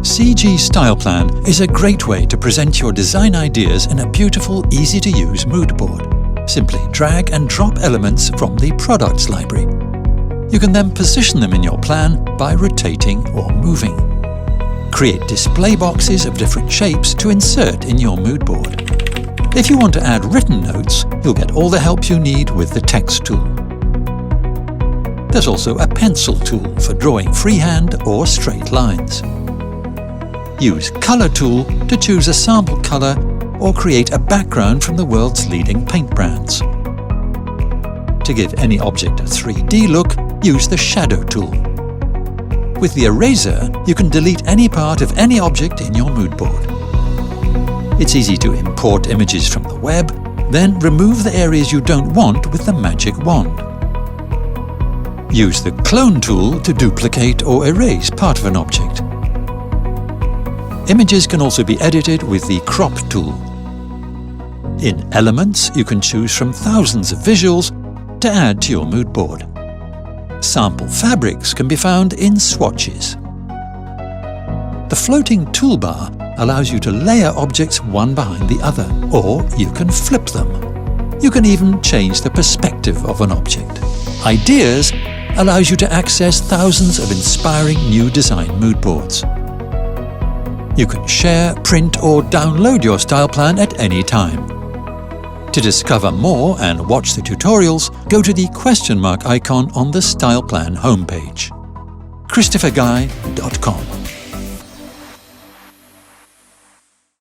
CG StylePlan is a great way to present your design ideas in a beautiful, easy-to-use mood board. Simply drag and drop elements from the Products library. You can then position them in your plan by rotating or moving. Create display boxes of different shapes to insert in your mood board. If you want to add written notes, you'll get all the help you need with the text tool. There's also a pencil tool for drawing freehand or straight lines. Use Color tool to choose a sample color or create a background from the world's leading paint brands. To give any object a 3D look, use the Shadow tool. With the eraser, you can delete any part of any object in your mood board. It's easy to import images from the web, then remove the areas you don't want with the magic wand. Use the Clone tool to duplicate or erase part of an object. Images can also be edited with the Crop tool. In Elements, you can choose from thousands of visuals to add to your mood board. Sample fabrics can be found in Swatches. The floating toolbar allows you to layer objects one behind the other, or you can flip them. You can even change the perspective of an object. Ideas allows you to access thousands of inspiring new design mood boards. You can share, print or download your StylePlan at any time. To discover more and watch the tutorials, go to the question mark icon on the StylePlan homepage. ChristopherGuy.com